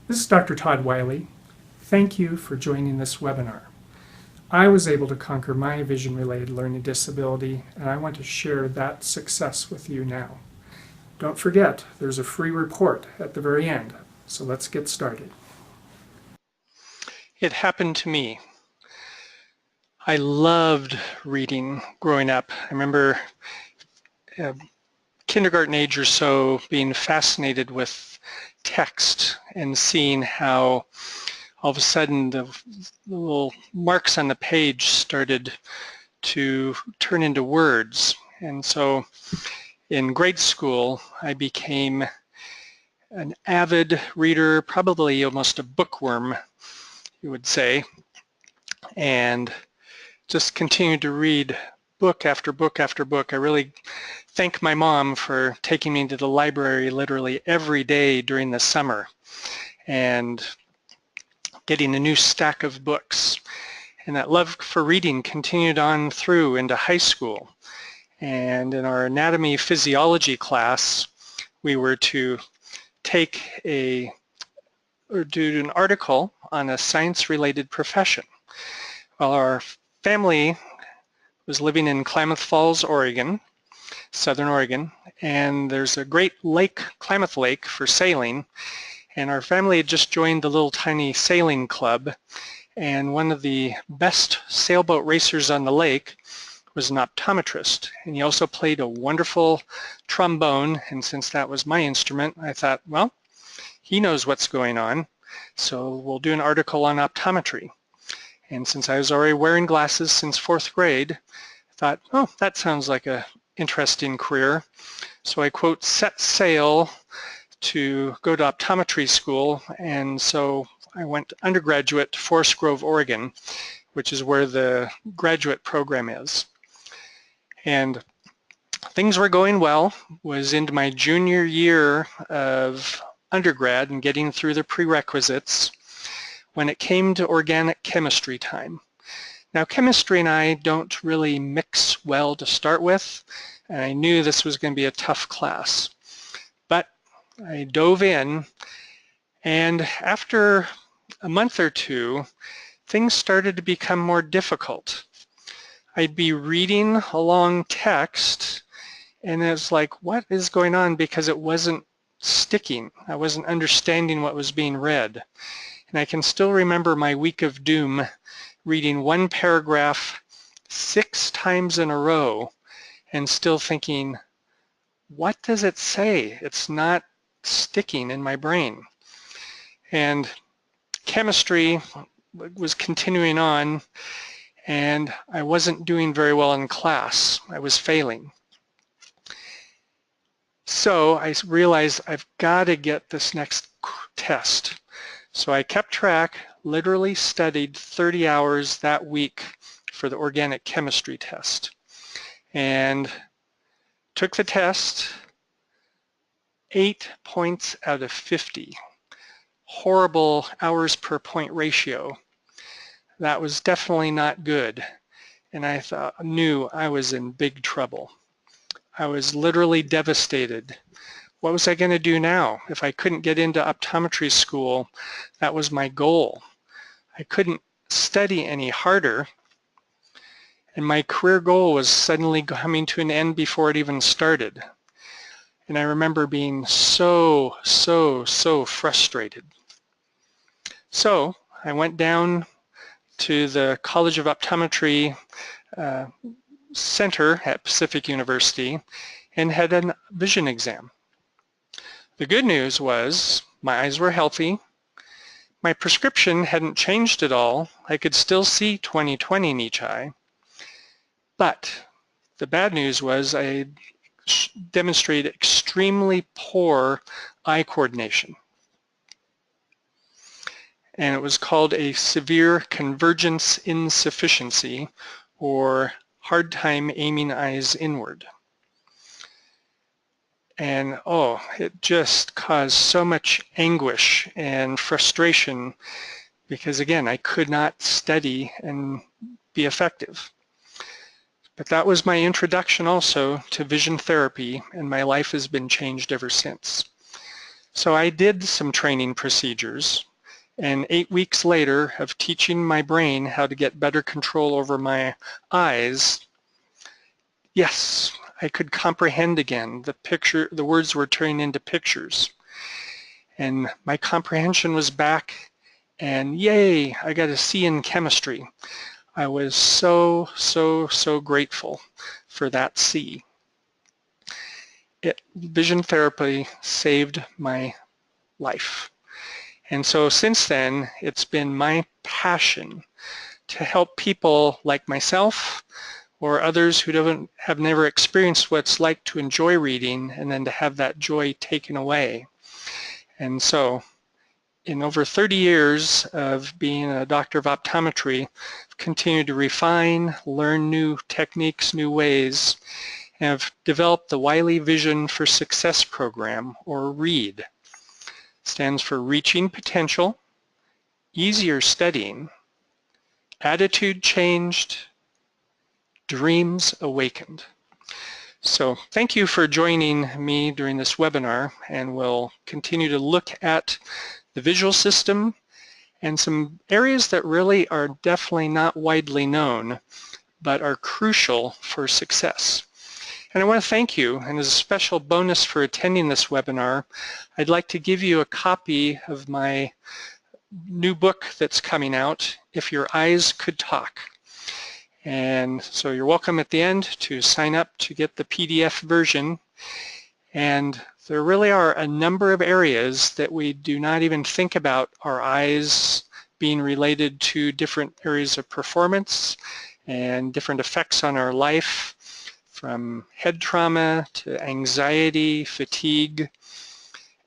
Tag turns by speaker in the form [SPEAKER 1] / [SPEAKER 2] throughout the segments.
[SPEAKER 1] This is Dr. Todd Wiley. Thank you for joining this webinar. I was able to conquer my vision-related learning disability, and I want to share that success with you now. Don't forget, there's a free report at the very end, so let's get started.
[SPEAKER 2] It happened to me. I loved reading growing up. I remember kindergarten age or so being fascinated with text and seeing how all of a sudden the little marks on the page started to turn into words. And so in grade school, I became an avid reader, probably almost a bookworm, you would say, and just continued to read book after book after book. I really thank my mom for taking me to the library literally every day during the summer and getting a new stack of books. And that love for reading continued on through into high school. And in our anatomy physiology class, we were to take or do an article on a science-related profession. Well, our family was living in Klamath Falls, Oregon, Southern Oregon, and there's a great lake, Klamath Lake, for sailing, and our family had just joined the little tiny sailing club, and one of the best sailboat racers on the lake was an optometrist, and he also played a wonderful trombone, and since that was my instrument, I thought, well, he knows what's going on, so we'll do an article on optometry. And since I was already wearing glasses since 4th grade, I thought, oh, that sounds like an interesting career. So I, quote, set sail to go to optometry school, and so I went undergraduate to Forest Grove, Oregon, which is where the graduate program is. And things were going well. Was into my junior year of undergrad and getting through the prerequisites when it came to organic chemistry time. Now, chemistry and I don't really mix well to start with, and I knew this was going to be a tough class. But I dove in, and after a month or two, things started to become more difficult. I'd be reading along text, and it was like, what is going on? Because it wasn't sticking. I wasn't understanding what was being read. And I can still remember my week of doom reading one paragraph 6 times in a row and still thinking, what does it say? It's not sticking in my brain. And chemistry was continuing on, and I wasn't doing very well in class. I was failing. So I realized I've got to get this next test. So I kept track, literally studied 30 hours that week for the organic chemistry test, and took the test, 8 points out of 50. Horrible hours per point ratio. That was definitely not good, and I knew I was in big trouble. I was literally devastated. What was I going to do now? If I couldn't get into optometry school, that was my goal. I couldn't study any harder, and my career goal was suddenly coming to an end before it even started. And I remember being so frustrated. So I went down to the College of Optometry Center at Pacific University and had a vision exam. The good news was my eyes were healthy. My prescription hadn't changed at all. I could still see 20/20 in each eye. But the bad news was I demonstrated extremely poor eye coordination. And it was called a severe convergence insufficiency, or hard time aiming eyes inward. And it just caused so much anguish and frustration because, again, I could not study and be effective. But that was my introduction also to vision therapy, and my life has been changed ever since. So I did some training procedures, and 8 weeks later of teaching my brain how to get better control over my eyes, yes, I could comprehend again. The words were turning into pictures. And my comprehension was back, and yay, I got a C in chemistry. I was so grateful for that C. Vision therapy saved my life. And so since then, it's been my passion to help people like myself or others who have never experienced what it's like to enjoy reading and then to have that joy taken away. And so in over 30 years of being a doctor of optometry, I've continued to refine, learn new techniques, new ways, and have developed the Wiley Vision for Success program, or READ. It stands for Reaching Potential, Easier Studying, Attitude Changed, Dreams Awakened. So thank you for joining me during this webinar, and we'll continue to look at the visual system and some areas that really are definitely not widely known but are crucial for success. And I want to thank you, and as a special bonus for attending this webinar, I'd like to give you a copy of my new book that's coming out, If Your Eyes Could Talk. And so you're welcome at the end to sign up to get the PDF version. And there really are a number of areas that we do not even think about our eyes being related to different areas of performance and different effects on our life, from head trauma to anxiety, fatigue,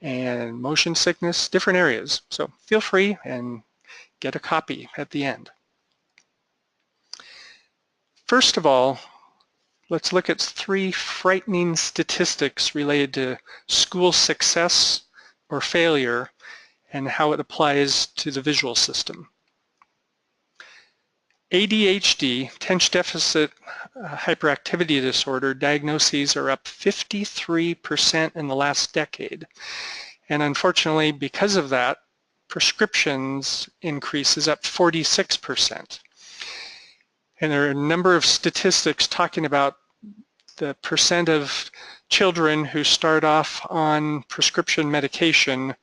[SPEAKER 2] and motion sickness, different areas. So feel free and get a copy at the end. First of all, let's look at 3 frightening statistics related to school success or failure and how it applies to the visual system. ADHD, attention deficit hyperactivity disorder, diagnoses are up 53% in the last decade. And unfortunately, because of that, prescriptions increase is up 46%. And there are a number of statistics talking about the percent of children who start off on prescription medication,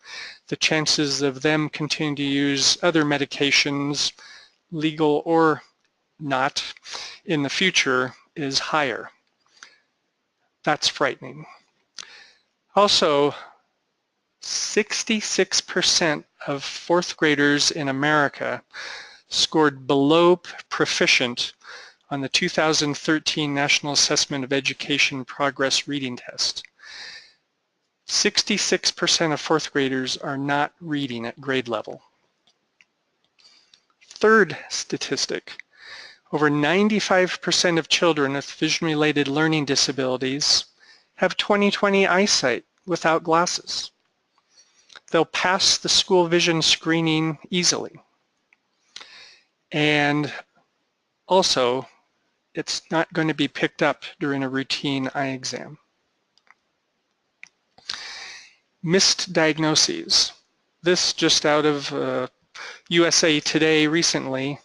[SPEAKER 2] the chances of them continuing to use other medications, legal or not, in the future is higher. That's frightening. Also, 66% of 4th graders in America scored below proficient on the 2013 National Assessment of Education Progress Reading Test. 66% of 4th graders are not reading at grade level. Third statistic, over 95% of children with vision-related learning disabilities have 20/20 eyesight without glasses. They'll pass the school vision screening easily. And also, it's not going to be picked up during a routine eye exam. Missed diagnoses. This just out of USA Today recently.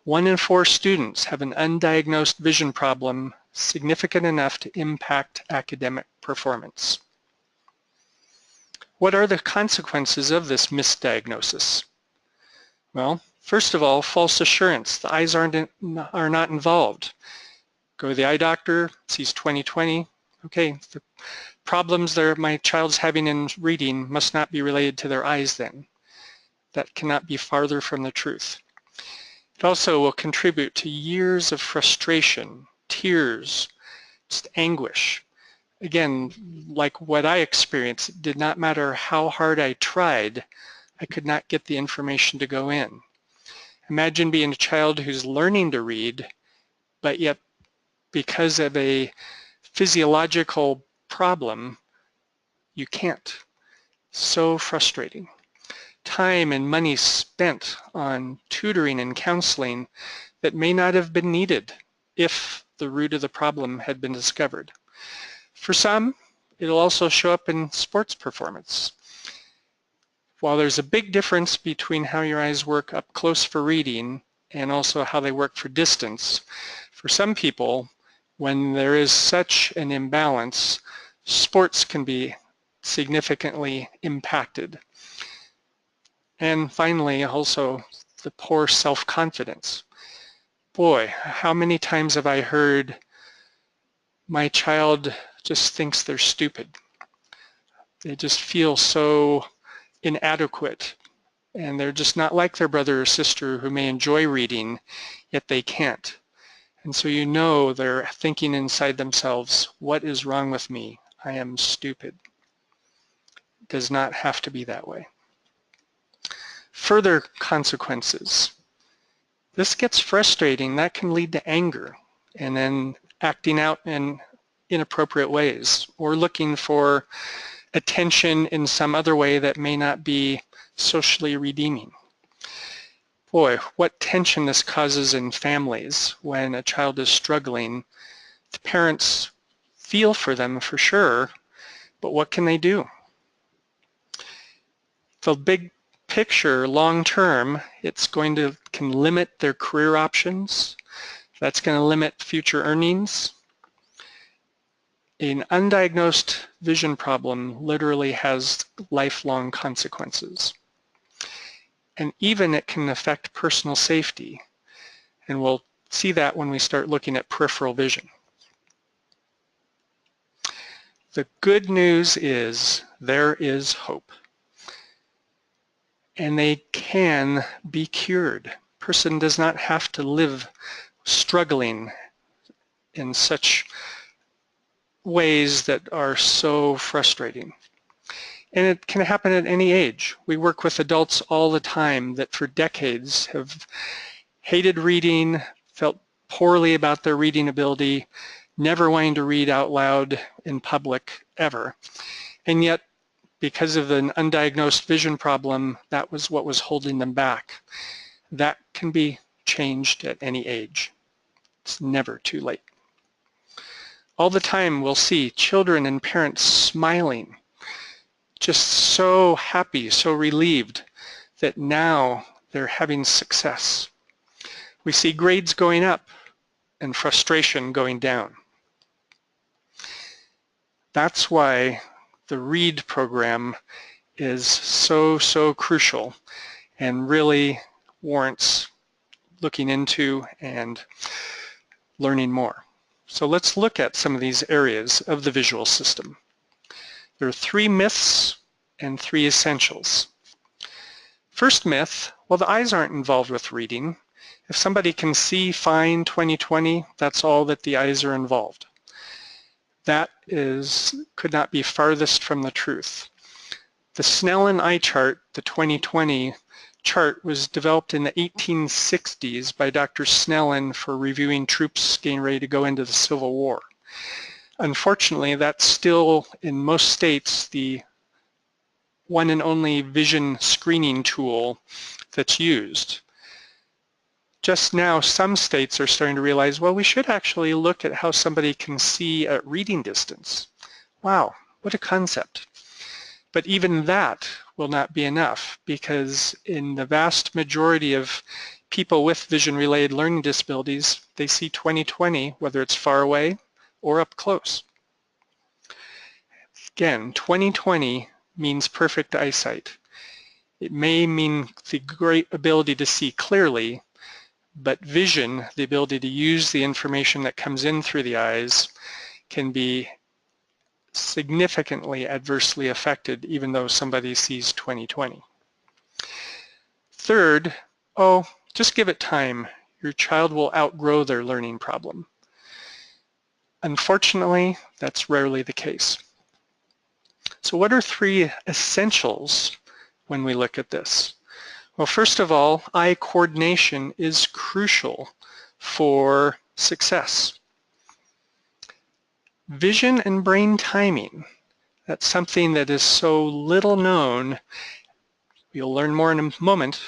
[SPEAKER 2] 1 in 4 students have an undiagnosed vision problem significant enough to impact academic performance. What are the consequences of this misdiagnosis? Well, first of all, false assurance. The eyes are not involved. Go to the eye doctor, sees 20/20. Okay, the problems that my child's having in reading must not be related to their eyes then. That cannot be farther from the truth. It also will contribute to years of frustration, tears, just anguish. Again, like what I experienced, it did not matter how hard I tried, I could not get the information to go in. Imagine being a child who's learning to read, but yet because of a physiological problem, you can't. So frustrating. Time and money spent on tutoring and counseling that may not have been needed if the root of the problem had been discovered. For some, it'll also show up in sports performance. while there's a big difference between how your eyes work up close for reading and also how they work for distance, for some people, when there is such an imbalance, sports can be significantly impacted. And finally, also the poor self-confidence. Boy, how many times have I heard, my child just thinks they're stupid. They just feel so inadequate, and they're just not like their brother or sister who may enjoy reading, yet they can't. And so you know they're thinking inside themselves, what is wrong with me? I am stupid. It does not have to be that way. Further consequences. This gets frustrating. That can lead to anger and then acting out in inappropriate ways or looking for attention in some other way that may not be socially redeeming. Boy, what tension this causes in families when a child is struggling. The parents feel for them for sure, but what can they do? The big picture, long term, can limit their career options. That's going to limit future earnings. An undiagnosed vision problem literally has lifelong consequences. And even it can affect personal safety. And we'll see that when we start looking at peripheral vision. The good news is there is hope. And they can be cured. A person does not have to live struggling in such ways that are so frustrating. And it can happen at any age. We work with adults all the time that for decades have hated reading, felt poorly about their reading ability, never wanting to read out loud in public ever. And yet, because of an undiagnosed vision problem, that was what was holding them back. That can be changed at any age. It's never too late. All the time we'll see children and parents smiling, just so happy, so relieved that now they're having success. We see grades going up and frustration going down. That's why the READ program is so crucial and really warrants looking into and learning more. So let's look at some of these areas of the visual system. There are 3 myths and 3 essentials. First myth, well, the eyes aren't involved with reading. If somebody can see fine 20/20, that's all that the eyes are involved. That could not be farthest from the truth. The Snellen eye chart, the 20/20 chart, was developed in the 1860s by Dr. Snellen for reviewing troops getting ready to go into the Civil War. Unfortunately, that's still, in most states, the one and only vision screening tool that's used. Just now, some states are starting to realize, well, we should actually look at how somebody can see at reading distance. Wow, what a concept. But even that will not be enough, because in the vast majority of people with vision-related learning disabilities, they see 20/20, whether it's far away or up close. Again, 20/20 means perfect eyesight. It may mean the great ability to see clearly, but vision, the ability to use the information that comes in through the eyes, can be significantly adversely affected even though somebody sees 20/20. Third, just give it time. Your child will outgrow their learning problem. Unfortunately, that's rarely the case. So what are 3 essentials when we look at this? Well, first of all, eye coordination is crucial for success. Vision and brain timing, that's something that is so little known. You'll learn more in a moment,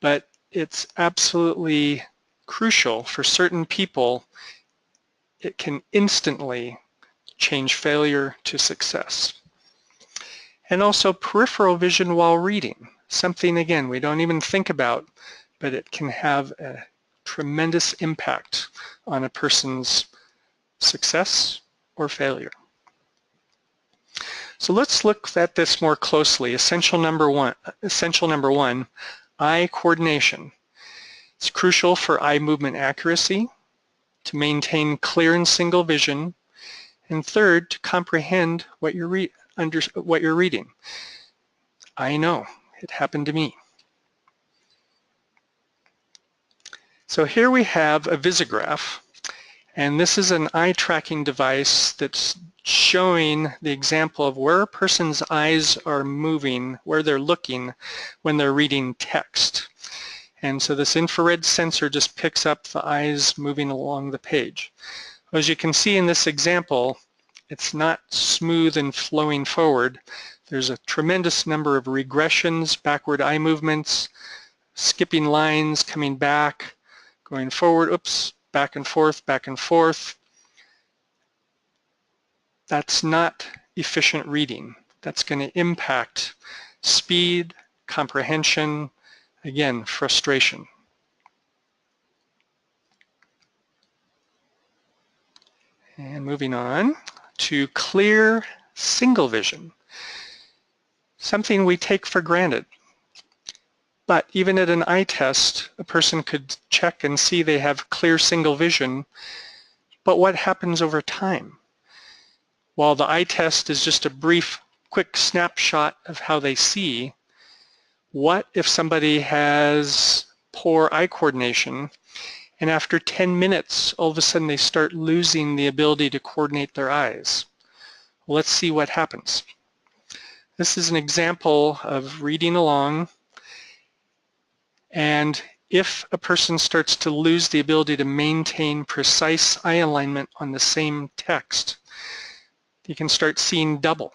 [SPEAKER 2] but it's absolutely crucial for certain people. It can instantly change failure to success. And also peripheral vision while reading, something again we don't even think about, but it can have a tremendous impact on a person's success or failure. So let's look at this more closely. Essential number one, eye coordination. It's crucial for eye movement accuracy, to maintain clear and single vision, and third, to comprehend what you're reading. I know, it happened to me. So here we have a visograph, and this is an eye tracking device that's showing the example of where a person's eyes are moving, where they're looking when they're reading text. And so this infrared sensor just picks up the eyes moving along the page. As you can see in this example, it's not smooth and flowing forward. There's a tremendous number of regressions, backward eye movements, skipping lines, coming back, going forward, oops, back and forth, back and forth. That's not efficient reading. That's going to impact speed, comprehension, again, frustration. And moving on to clear single vision, something we take for granted. But even at an eye test, a person could check and see they have clear single vision, but what happens over time? While the eye test is just a brief, quick snapshot of how they see, what if somebody has poor eye coordination and after 10 minutes, all of a sudden they start losing the ability to coordinate their eyes? Well, let's see what happens. This is an example of reading along, and if a person starts to lose the ability to maintain precise eye alignment on the same text, you can start seeing double.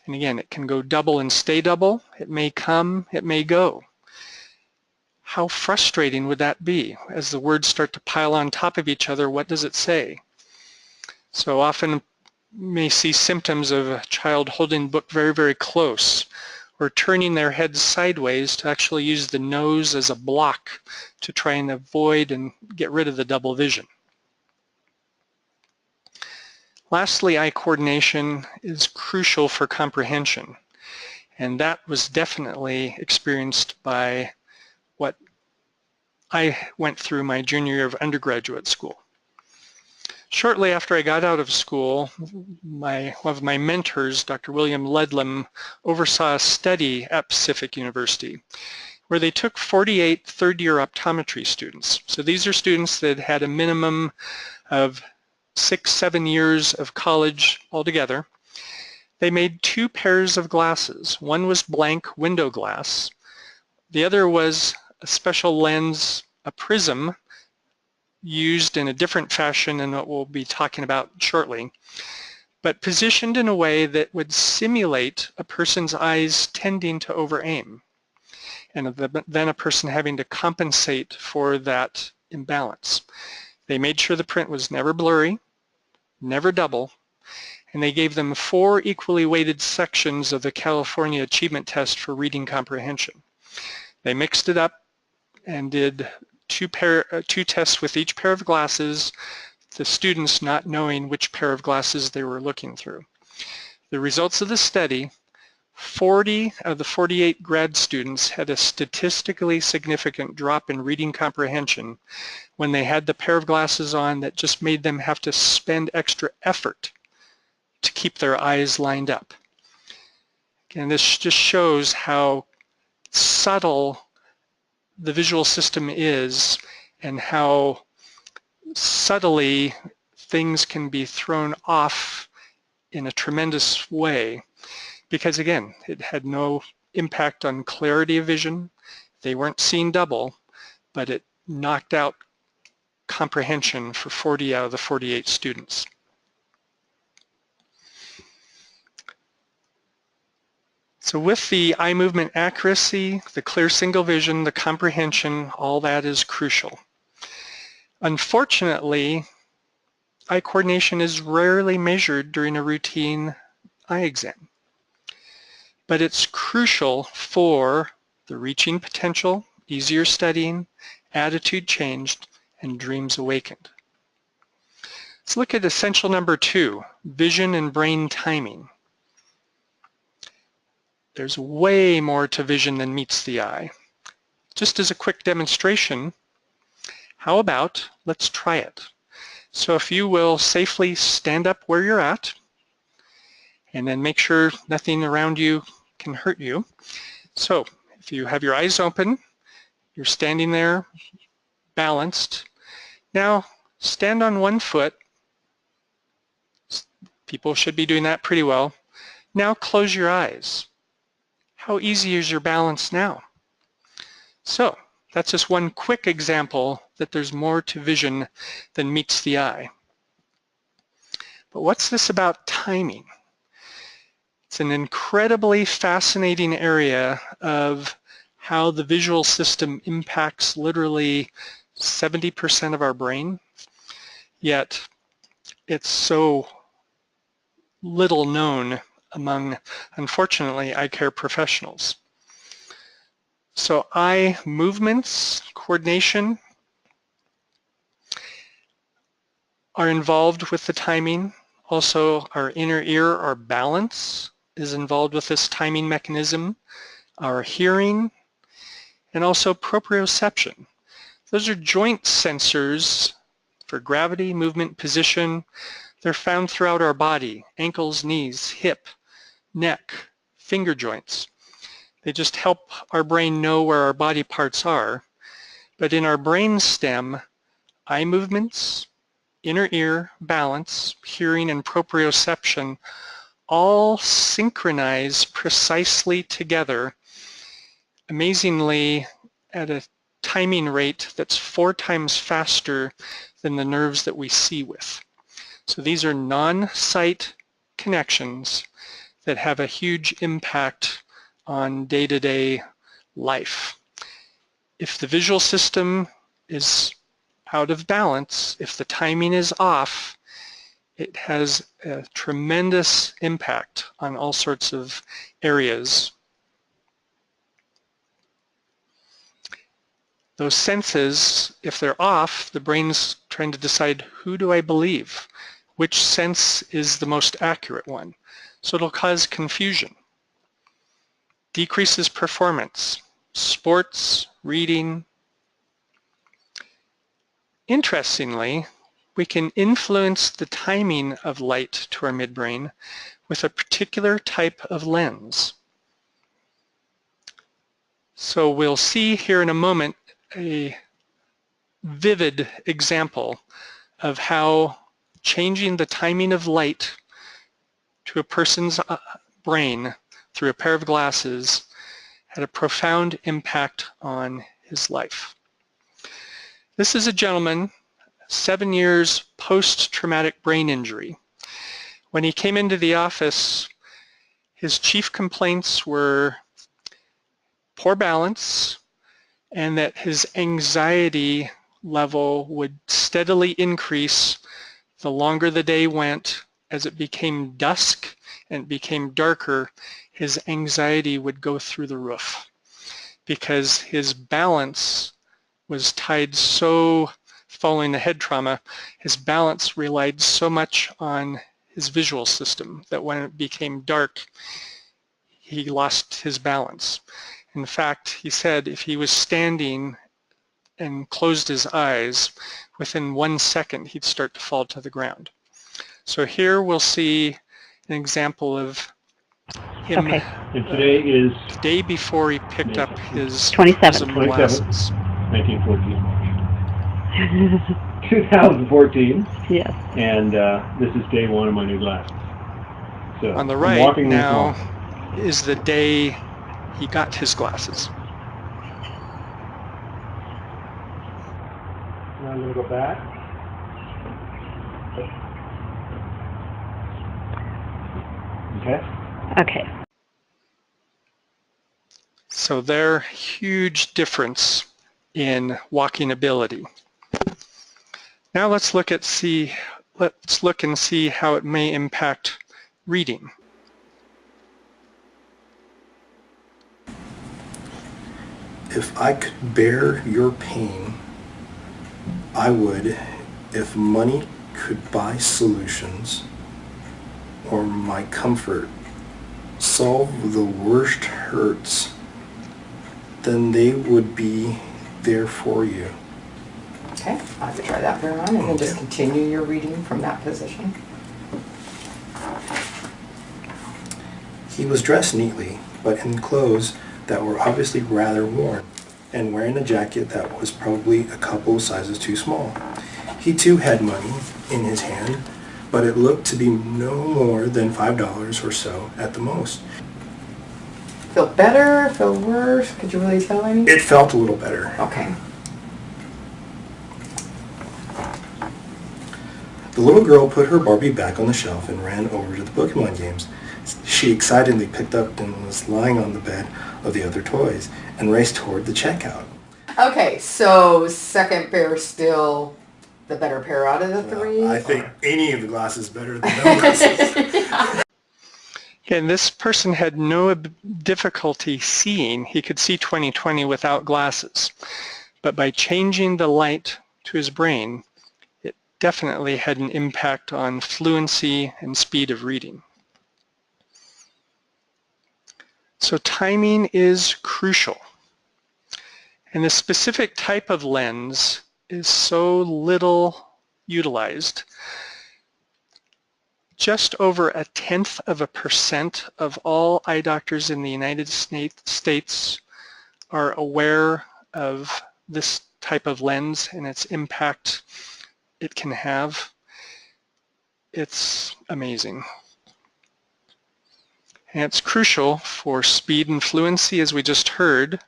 [SPEAKER 2] And again, it can go double and stay double. It may come, it may go. How frustrating would that be? As the words start to pile on top of each other, what does it say? So often you may see symptoms of a child holding the book very, very close, or turning their heads sideways to actually use the nose as a block to try and avoid and get rid of the double vision. Lastly, eye coordination is crucial for comprehension, and that was definitely experienced by what I went through my junior year of undergraduate school. Shortly after I got out of school, one of my mentors, Dr. William Ledlam, oversaw a study at Pacific University where they took 48 third-year optometry students. So these are students that had a minimum of 6-7 years of college altogether. They made 2 pairs of glasses. One was blank window glass. The other was a special lens, a prism, used in a different fashion than what we'll be talking about shortly, but positioned in a way that would simulate a person's eyes tending to over-aim, and then a person having to compensate for that imbalance. They made sure the print was never blurry, never double, and they gave them 4 equally weighted sections of the California Achievement Test for reading comprehension. They mixed it up and did 2 tests with each pair of glasses, the students not knowing which pair of glasses they were looking through. The results of the study, 40 of the 48 grad students had a statistically significant drop in reading comprehension when they had the pair of glasses on that just made them have to spend extra effort to keep their eyes lined up. Again, this just shows how subtle the visual system is and how subtly things can be thrown off in a tremendous way, because again, it had no impact on clarity of vision. They weren't seeing double, but it knocked out comprehension for 40 out of the 48 students. So with the eye movement accuracy, the clear single vision, the comprehension, all that is crucial. Unfortunately, eye coordination is rarely measured during a routine eye exam. but it's crucial for the reaching potential, easier studying, attitude changed, and dreams awakened. Let's look at essential number 2, vision and brain timing. There's way more to vision than meets the eye. Just as a quick demonstration, how about let's try it. So if you will safely stand up where you're at, and then make sure nothing around you can hurt you. So if you have your eyes open, you're standing there balanced. Now stand on one foot. People should be doing that pretty well. Now close your eyes. How easy is your balance now? So that's just one quick example that there's more to vision than meets the eye. But what's this about timing? It's an incredibly fascinating area of how the visual system impacts literally 70% of our brain, yet it's so little known among, unfortunately, eye care professionals. So eye movements, coordination are involved with the timing. Also, our inner ear, our balance, is involved with this timing mechanism, our hearing, and also proprioception. Those are joint sensors for gravity, movement, position. They're found throughout our body, ankles, knees, hip, neck, finger joints. They just help our brain know where our body parts are. But in our brain stem, eye movements, inner ear, balance, hearing, and proprioception all synchronize precisely together, amazingly at a timing rate that's 4 times faster than the nerves that we see with. So these are non-sight connections that have a huge impact on day-to-day life. If the visual system is out of balance, if the timing is off, it has a tremendous impact on all sorts of areas. Those senses, if they're off, the brain's trying to decide, who do I believe? Which sense is the most accurate one? So it'll cause confusion. Decreases performance, sports, reading. Interestingly, we can influence the timing of light to our midbrain with a particular type of lens. So we'll see here in a moment a vivid example of how changing the timing of light to a person's brain through a pair of glasses had a profound impact on his life. This is a gentleman, 7 years post-traumatic brain injury. When he came into the office, his chief complaints were poor balance and that his anxiety level would steadily increase the longer the day went. As it became dusk and became darker, his anxiety would go through the roof because his balance was tied so, following the head trauma, his balance relied so much on his visual system that when it became dark, he lost his balance. In fact, he said if he was standing and closed his eyes, within 1 second he'd start to fall to the ground. So here we'll see an example of him
[SPEAKER 3] today is
[SPEAKER 2] the day before he picked up his
[SPEAKER 4] 27th.
[SPEAKER 2] glasses.
[SPEAKER 3] 1914. 2014.
[SPEAKER 4] Yes.
[SPEAKER 3] And this is day 1 of my new glasses. So
[SPEAKER 2] On the
[SPEAKER 3] I'm
[SPEAKER 2] right
[SPEAKER 3] walking
[SPEAKER 2] now
[SPEAKER 3] this
[SPEAKER 2] is the day he got his glasses.
[SPEAKER 3] Now I'm going to go back. Okay.
[SPEAKER 4] Okay.
[SPEAKER 2] So there's huge difference in walking ability. Now let's look and see how it may impact reading.
[SPEAKER 4] If I could bear your pain, I would. If money could buy solutions, or my comfort solve the worst hurts, then they would be there for you.
[SPEAKER 5] Okay, I'll have to try that for a moment and then just continue your reading from that position.
[SPEAKER 4] He was dressed neatly, but in clothes that were obviously rather worn, and wearing a jacket that was probably a couple sizes too small. He too had money in his hand, but it looked to be no more than $5 or so at the most.
[SPEAKER 5] Feel better? Feel worse? Could you really tell any?
[SPEAKER 4] It felt a little better.
[SPEAKER 5] Okay.
[SPEAKER 4] The little girl put her Barbie back on the shelf and ran over to the Pokemon games. She excitedly picked up and was lying on the bed of the other toys and raced toward the checkout.
[SPEAKER 5] Okay, so second pair still the better pair out of the three?
[SPEAKER 4] I think any of the glasses better than no glasses.
[SPEAKER 2] Again, this person had no difficulty seeing. He could see 20/20 without glasses. But by changing the light to his brain, it definitely had an impact on fluency and speed of reading. So timing is crucial. And the specific type of lens is so little utilized. Just over 0.1% of all eye doctors in the United States are aware of this type of lens and its impact it can have. It's amazing. And it's crucial for speed and fluency, as we just heard.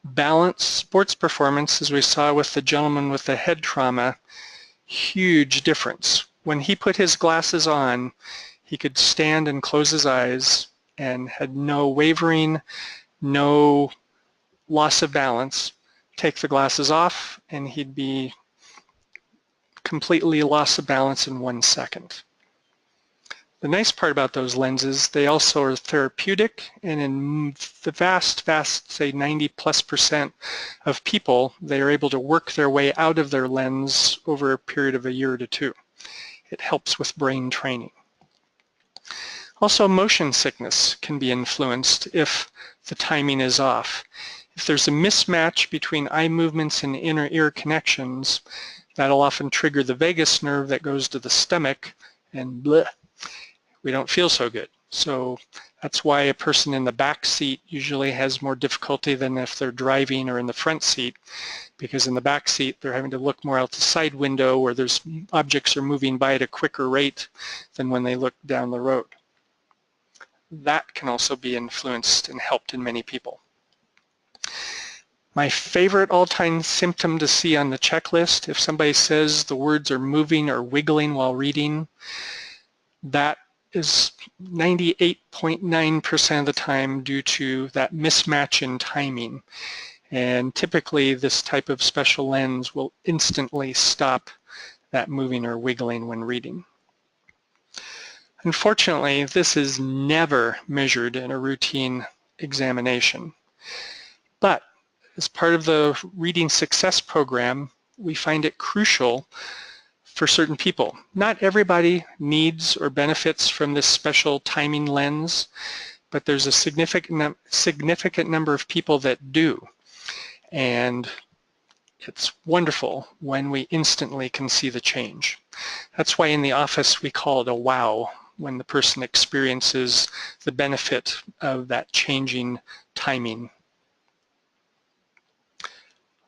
[SPEAKER 2] Balance, sports performance, as we saw with the gentleman with the head trauma, huge difference. When he put his glasses on, he could stand and close his eyes and had no wavering, no loss of balance. Take the glasses off and he'd be completely lost of balance in 1 second. The nice part about those lenses, they also are therapeutic, and in the vast, say 90+% of people, they are able to work their way out of their lens over a period of 1 year to 2. It helps with brain training. Also, motion sickness can be influenced if the timing is off. If there's a mismatch between eye movements and inner ear connections, that'll often trigger the vagus nerve that goes to the stomach, and bleh, we don't feel so good. So that's why a person in the back seat usually has more difficulty than if they're driving or in the front seat, because in the back seat they're having to look more out the side window where there's objects are moving by at a quicker rate than when they look down the road. That can also be influenced and helped in many people. My favorite all-time symptom to see on the checklist, if somebody says the words are moving or wiggling while reading, that is 98.9% of the time due to that mismatch in timing. And typically this type of special lens will instantly stop that moving or wiggling when reading. Unfortunately, this is never measured in a routine examination. But as part of the Reading Success Program, we find it crucial for certain people. Not everybody needs or benefits from this special timing lens, but there's a significant number of people that do. And it's wonderful when we instantly can see the change. That's why in the office we call it a wow, when the person experiences the benefit of that changing timing.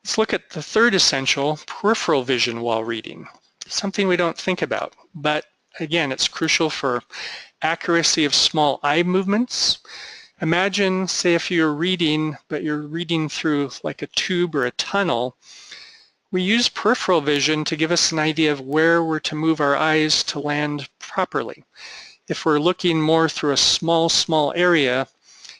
[SPEAKER 2] Let's look at the third essential, peripheral vision while reading. Something we don't think about, but again, it's crucial for accuracy of small eye movements. Imagine, say, if you're reading, but you're reading through like a tube or a tunnel. We use peripheral vision to give us an idea of where we're to move our eyes to land properly. If we're looking more through a small area,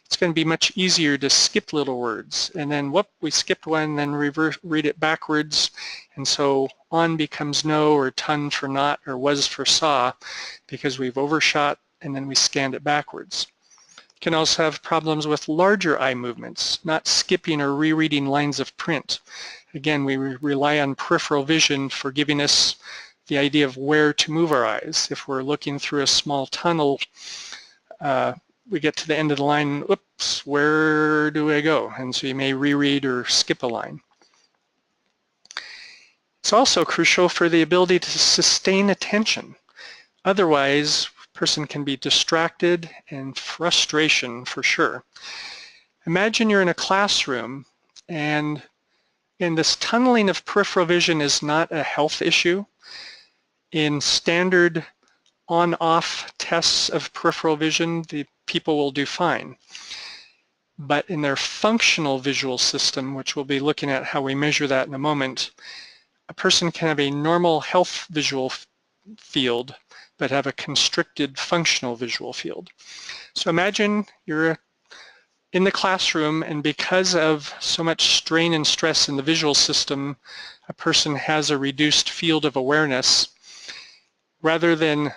[SPEAKER 2] it's going to be much easier to skip little words. And then, whoop, we skipped one, then read it backwards. And so on becomes no, or ton for not, or was for saw, because we've overshot and then we scanned it backwards. Can also have problems with larger eye movements, not skipping or rereading lines of print. Again, we rely on peripheral vision for giving us the idea of where to move our eyes. If we're looking through a small tunnel, we get to the end of the line, oops, where do I go? And so you may reread or skip a line. It's also crucial for the ability to sustain attention. Otherwise, a person can be distracted and frustration for sure. Imagine you're in a classroom and this tunneling of peripheral vision is not a health issue. In standard on-off tests of peripheral vision, the people will do fine. But in their functional visual system, which we'll be looking at how we measure that in a moment, a person can have a normal health visual field, but have a constricted functional visual field. So imagine you're in the classroom, and because of so much strain and stress in the visual system, a person has a reduced field of awareness. Rather than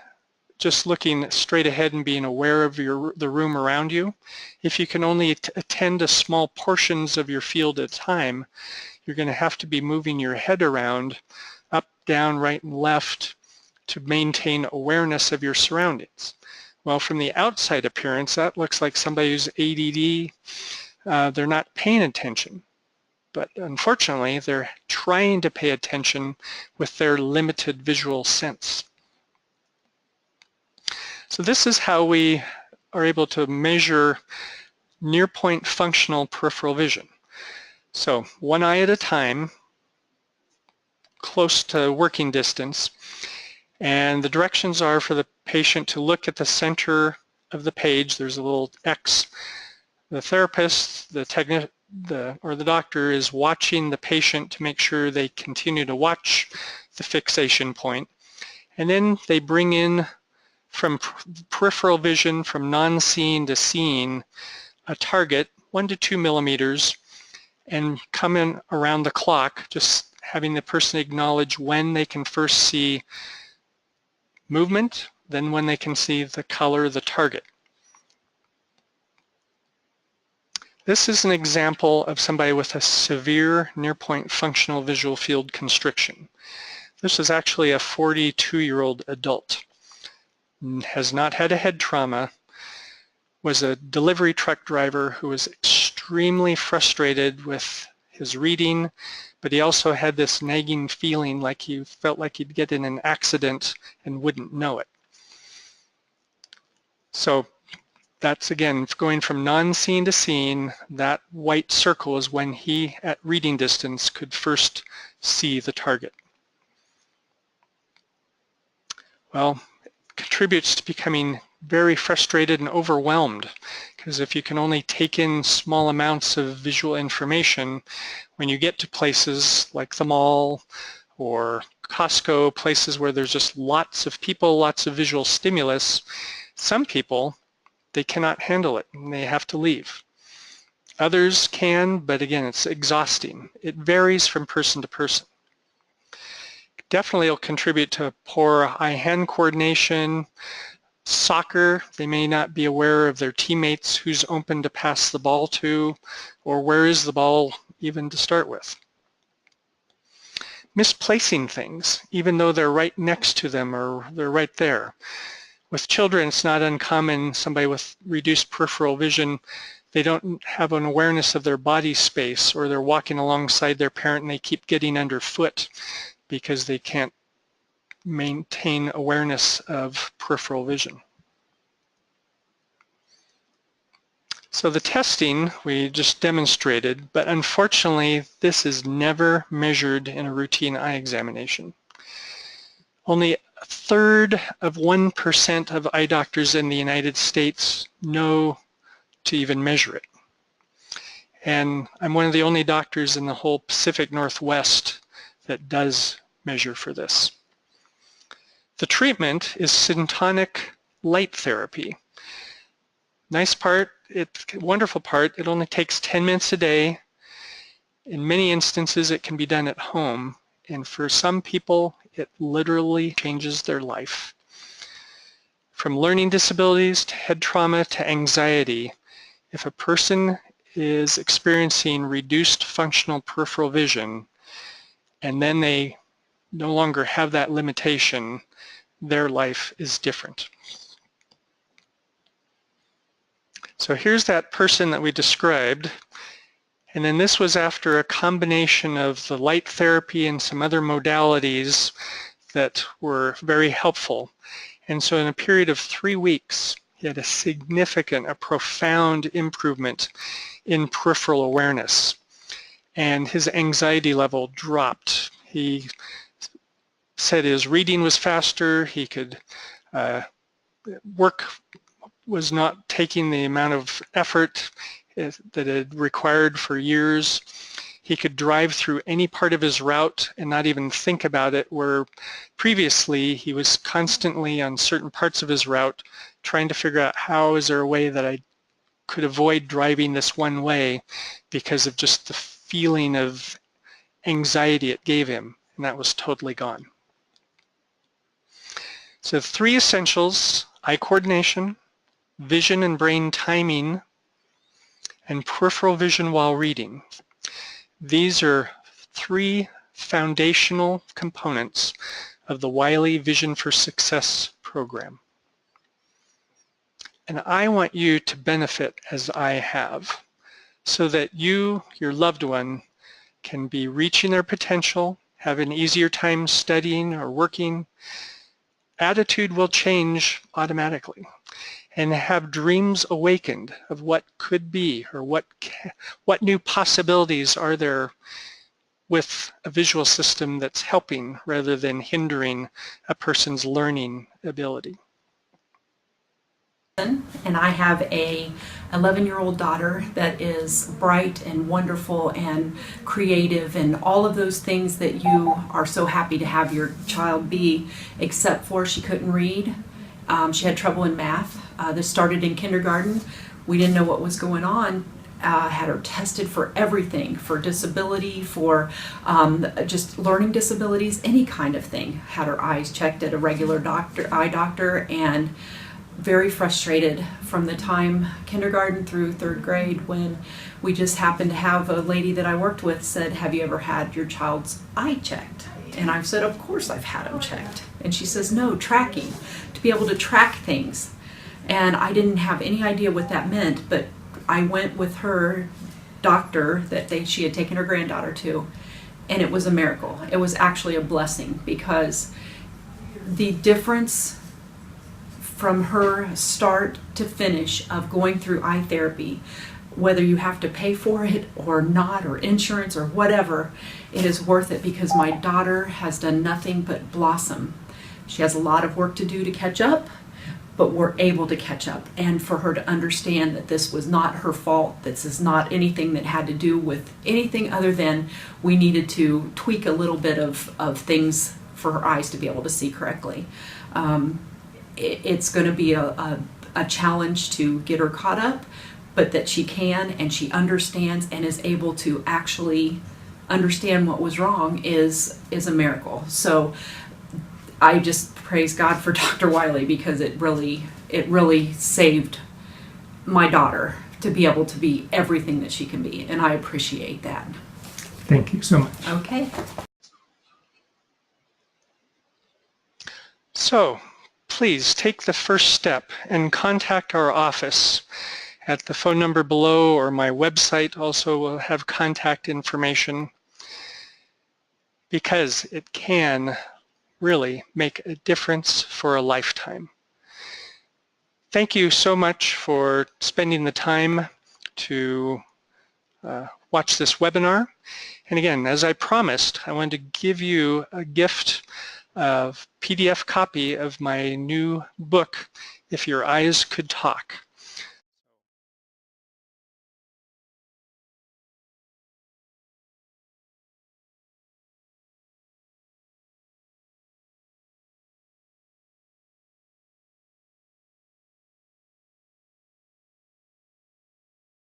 [SPEAKER 2] just looking straight ahead and being aware of the room around you, if you can only attend to small portions of your field at a time, you're going to have to be moving your head around, up, down, right, and left, to maintain awareness of your surroundings. Well, from the outside appearance, that looks like somebody who's ADD. They're not paying attention, but unfortunately, they're trying to pay attention with their limited visual sense. So this is how we are able to measure near-point functional peripheral vision. So one eye at a time, close to working distance, and the directions are for the patient to look at the center of the page. There's a little X. The therapist, or the doctor is watching the patient to make sure they continue to watch the fixation point. And then they bring in from peripheral vision, from non-seeing to seeing, a target 1 to 2 millimeters, and come in around the clock, just having the person acknowledge when they can first see movement, then when they can see the color of the target. This is an example of somebody with a severe near-point functional visual field constriction. This is actually a 42-year-old adult. Has not had a head trauma, was a delivery truck driver who was extremely frustrated with his reading, but he also had this nagging feeling like he felt like he'd get in an accident and wouldn't know it. So that's, again, going from non-seeing to seeing. That white circle is when he, at reading distance, could first see the target. Well, it contributes to becoming very frustrated and overwhelmed, because if you can only take in small amounts of visual information, when you get to places like the mall or Costco, places where there's just lots of people, lots of visual stimulus, some people, they cannot handle it and they have to leave. Others can, but again, it's exhausting. It varies from person to person. Definitely it'll contribute to poor eye-hand coordination. Soccer, they may not be aware of their teammates, who's open to pass the ball to, or where is the ball even to start with. Misplacing things, even though they're right next to them or they're right there. With children, it's not uncommon, somebody with reduced peripheral vision, they don't have an awareness of their body space, or they're walking alongside their parent and they keep getting underfoot because they can't maintain awareness of peripheral vision. So the testing we just demonstrated, but unfortunately this is never measured in a routine eye examination. Only 1/3 of 1% of eye doctors in the United States know to even measure it. And I'm one of the only doctors in the whole Pacific Northwest that does measure for this. The treatment is syntonic light therapy. Nice part, wonderful part, it only takes 10 minutes a day. In many instances it can be done at home, and for some people it literally changes their life. from learning disabilities to head trauma to anxiety, if a person is experiencing reduced functional peripheral vision and then they no longer have that limitation, their life is different. So here's that person that we described, and then this was after a combination of the light therapy and some other modalities that were very helpful. And so in a period of 3 weeks, he had a significant, a profound improvement in peripheral awareness, and his anxiety level dropped. He said his reading was faster, he could work was not taking the amount of effort that it required for years. He could drive through any part of his route and not even think about it, where previously he was constantly on certain parts of his route trying to figure out how is there a way that I could avoid driving this one way because of just the feeling of anxiety it gave him, and that was totally gone. So 3 essentials: eye coordination, vision and brain timing, and peripheral vision while reading. These are 3 foundational components of the Wiley Vision for Success program. And I want you to benefit as I have, so that you, your loved one, can be reaching their potential, have an easier time studying or working. Attitude will change automatically, and have dreams awakened of what could be, or what new possibilities are there with a visual system that's helping rather than hindering a person's learning ability.
[SPEAKER 6] And I have a 11-year-old daughter that is bright and wonderful and creative and all of those things that you are so happy to have your child be, except for she couldn't read. She had trouble in math. This started in kindergarten. We didn't know what was going on. Had her tested for everything, for disability, for just learning disabilities, any kind of thing. Had her eyes checked at a regular eye doctor, and very frustrated from the time kindergarten through 3rd grade, when we just happened to have a lady that I worked with said, "Have you ever had your child's eye checked?" And I said, "Of course I've had them checked." And she says, "No, tracking, to be able to track things." And I didn't have any idea what that meant, but I went with her doctor that she had taken her granddaughter to, and it was a miracle. It was actually a blessing, because the difference from her start to finish of going through eye therapy, whether you have to pay for it or not, or insurance or whatever, it is worth it, because my daughter has done nothing but blossom. She has a lot of work to do to catch up, but we're able to catch up. And for her to understand that this was not her fault, this is not anything that had to do with anything other than we needed to tweak a little bit of things for her eyes to be able to see correctly. It's going to be a challenge to get her caught up, but that she can, and she understands and is able to actually understand what was wrong is a miracle. So I just praise God for Dr. Wiley, because it really saved my daughter to be able to be everything that she can be, and I appreciate that.
[SPEAKER 1] Thank you so much.
[SPEAKER 6] Okay.
[SPEAKER 2] So please take the first step and contact our office at the phone number below, or my website also will have contact information, because it can really make a difference for a lifetime. Thank you so much for spending the time to watch this webinar. And again, as I promised, I wanted to give you a gift of PDF copy of my new book, If Your Eyes Could Talk.